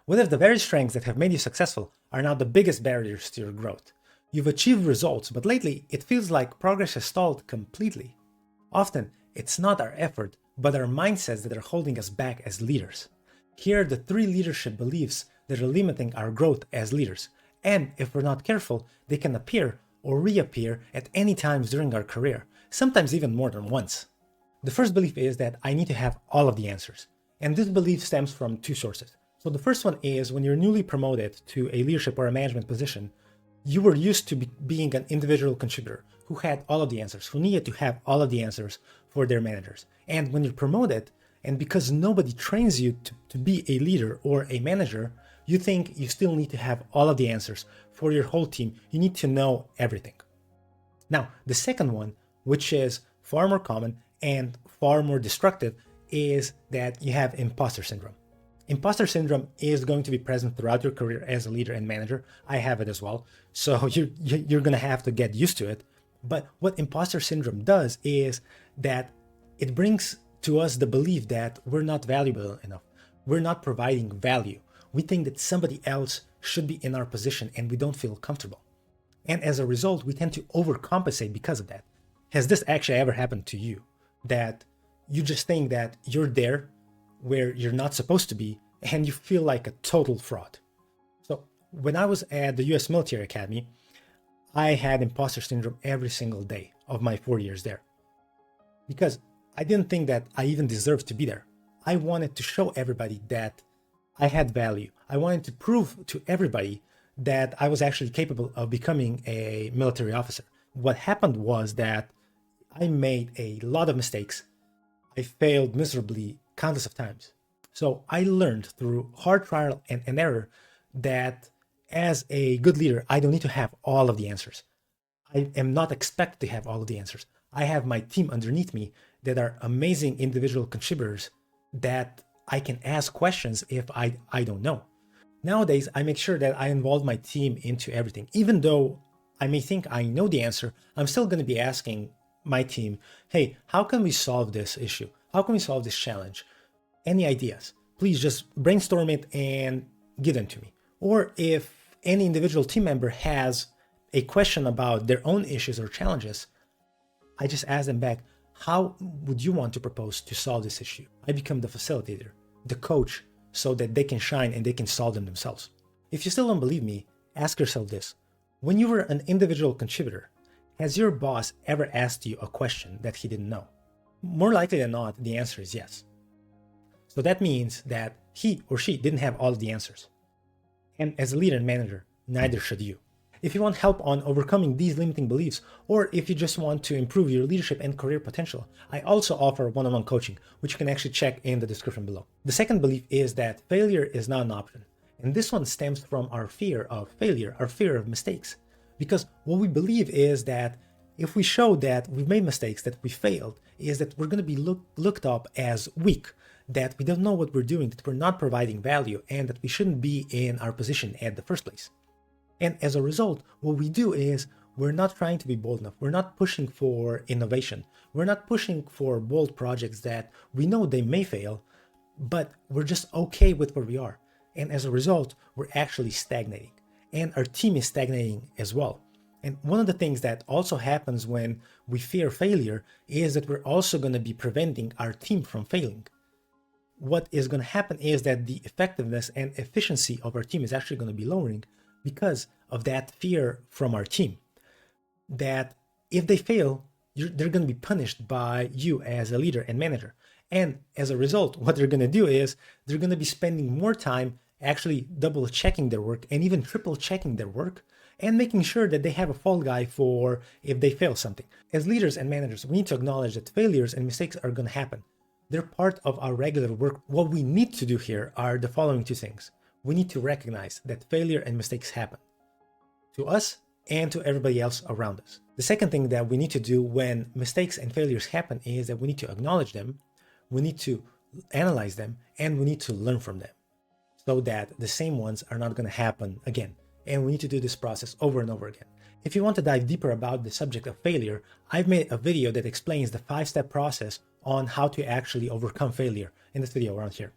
What if the very strengths that have made you successful are now the biggest barriers to your growth? You've achieved results, but lately it feels like progress has stalled completely. Often, it's not our effort, but our mindsets that are holding us back as leaders. Here are the 3 leadership beliefs that are limiting our growth as leaders, and if we're not careful, they can appear or reappear at any times during our career, sometimes even more than once. The first belief is that I need to have all of the answers, and this belief stems from 2 sources. So the first one is when you're newly promoted to a leadership or a management position, you were used to being an individual contributor who had all of the answers, who needed to have all of the answers for their managers. And when you're promoted, and because nobody trains you to be a leader or a manager, you think you still need to have all of the answers for your whole team. You need to know everything. Now, the second one, which is far more common and far more destructive, is that you have imposter syndrome. Imposter syndrome is going to be present throughout your career as a leader and manager. I have it as well. So you're going to have to get used to it. But what imposter syndrome does is that it brings to us the belief that we're not valuable enough. We're not providing value. We think that somebody else should be in our position and we don't feel comfortable. And as a result, we tend to overcompensate because of that. Has this actually ever happened to you? That you just think that you're there where you're not supposed to be and you feel like a total fraud. So when I was at the US Military Academy, I had imposter syndrome every single day of my 4 years there because I didn't think that I even deserved to be there. I wanted to show everybody that I had value. I wanted to prove to everybody that I was actually capable of becoming a military officer. What happened was that I made a lot of mistakes. I failed miserably countless of times. So I learned through hard trial and error that as a good leader, I don't need to have all of the answers. I am not expected to have all of the answers. I have my team underneath me that are amazing individual contributors that I can ask questions if I don't know. Nowadays, I make sure that I involve my team into everything. Even though I may think I know the answer, I'm still going to be asking my team, hey, how can we solve this issue? How can we solve this challenge? Any ideas? Please just brainstorm it and give them to me. Or if any individual team member has a question about their own issues or challenges, I just ask them back, how would you want to propose to solve this issue? I become the facilitator, the coach, so that they can shine and they can solve them themselves. If you still don't believe me, ask yourself this. When you were an individual contributor, has your boss ever asked you a question that he didn't know? More likely than not, the answer is yes. So that means that he or she didn't have all of the answers. And as a leader and manager, neither should you. If you want help on overcoming these limiting beliefs, or if you just want to improve your leadership and career potential, I also offer one-on-one coaching, which you can actually check in the description below. The second belief is that failure is not an option. And this one stems from our fear of failure, our fear of mistakes. Because what we believe is that if we show that we've made mistakes, that we failed, is that we're going to be looked up as weak, that we don't know what we're doing, that we're not providing value, and that we shouldn't be in our position at the first place. And as a result, what we do is we're not trying to be bold enough. We're not pushing for innovation. We're not pushing for bold projects that we know they may fail, but we're just okay with where we are. And as a result, we're actually stagnating. And our team is stagnating as well. And one of the things that also happens when we fear failure is that we're also going to be preventing our team from failing. What is going to happen is that the effectiveness and efficiency of our team is actually going to be lowering because of that fear from our team. That if they fail, they're going to be punished by you as a leader and manager. And as a result, what they're going to do is they're going to be spending more time actually double checking their work and even triple checking their work and making sure that they have a fall guy for if they fail something. As leaders and managers, we need to acknowledge that failures and mistakes are going to happen. They're part of our regular work. What we need to do here are the following 2 things. We need to recognize that failure and mistakes happen to us and to everybody else around us. The second thing that we need to do when mistakes and failures happen is that we need to acknowledge them, we need to analyze them, and we need to learn from them so that the same ones are not going to happen again. And we need to do this process over and over again. If you want to dive deeper about the subject of failure, I've made a video that explains the 5-step process on how to actually overcome failure in this video around here.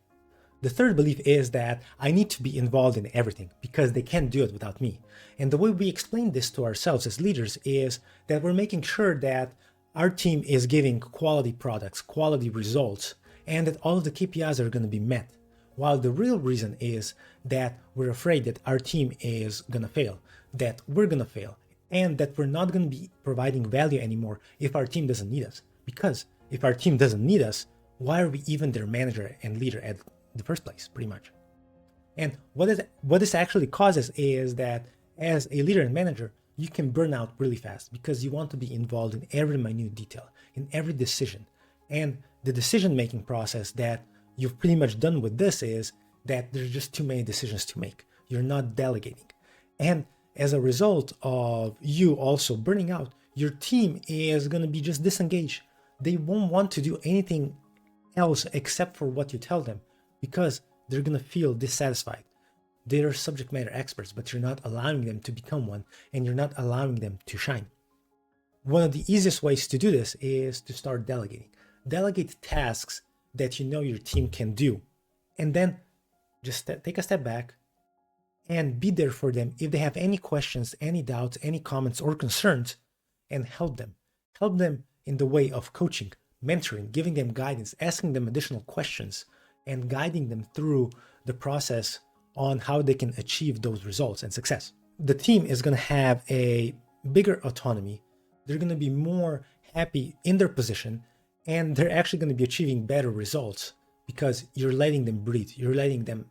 The third belief is that I need to be involved in everything because they can't do it without me. And the way we explain this to ourselves as leaders is that we're making sure that our team is giving quality products, quality results, and that all of the KPIs are going to be met. While the real reason is that we're afraid that our team is going to fail, that we're going to fail, and that we're not going to be providing value anymore if our team doesn't need us. Because if our team doesn't need us, why are we even their manager and leader at the first place, pretty much? And what this actually causes is that as a leader and manager, you can burn out really fast because you want to be involved in every minute detail, in every decision. And the decision-making process that you've pretty much done with this is that there's just too many decisions to make. You're not delegating. And as a result of you also burning out, your team is going to be just disengaged. They won't want to do anything else except for what you tell them because they're going to feel dissatisfied. They're subject matter experts, but you're not allowing them to become one, and you're not allowing them to shine. One of the easiest ways to do this is to start delegating. Delegate tasks that you know your team can do, and then just take a step back and be there for them if they have any questions, any doubts, any comments or concerns, and help them. Help them in the way of coaching, mentoring, giving them guidance, asking them additional questions, and guiding them through the process on how they can achieve those results and success. The team is going to have a bigger autonomy. They're going to be more happy in their position, and they're actually going to be achieving better results because you're letting them breathe. You're letting them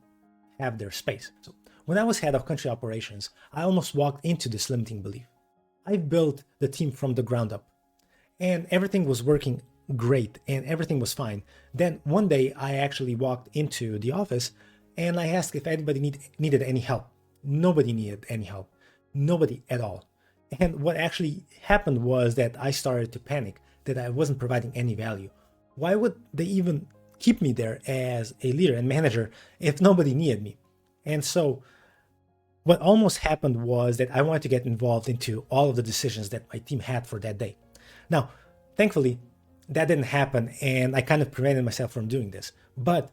have their space. So when I was head of country operations, I almost walked into this limiting belief. I built the team from the ground up, and everything was working great and everything was fine. Then one day I actually walked into the office and I asked if anybody needed any help. Nobody needed any help. Nobody at all. And what actually happened was that I started to panic that I wasn't providing any value. Why would they even keep me there as a leader and manager if nobody needed me? And so what almost happened was that I wanted to get involved into all of the decisions that my team had for that day. Now, thankfully, that didn't happen and I kind of prevented myself from doing this. But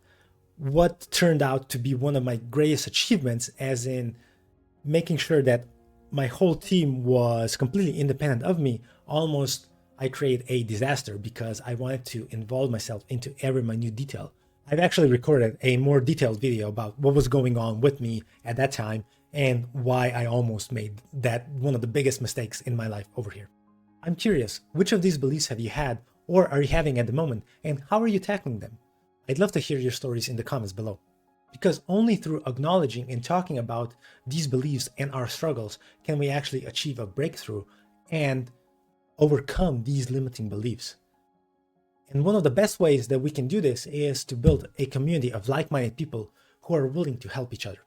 what turned out to be one of my greatest achievements, as in making sure that my whole team was completely independent of me, almost I created a disaster because I wanted to involve myself into every minute detail. I've actually recorded a more detailed video about what was going on with me at that time and why I almost made that one of the biggest mistakes in my life over here. I'm curious, which of these beliefs have you had or are you having at the moment, and how are you tackling them? I'd love to hear your stories in the comments below, because only through acknowledging and talking about these beliefs and our struggles can we actually achieve a breakthrough and overcome these limiting beliefs. And one of the best ways that we can do this is to build a community of like-minded people who are willing to help each other.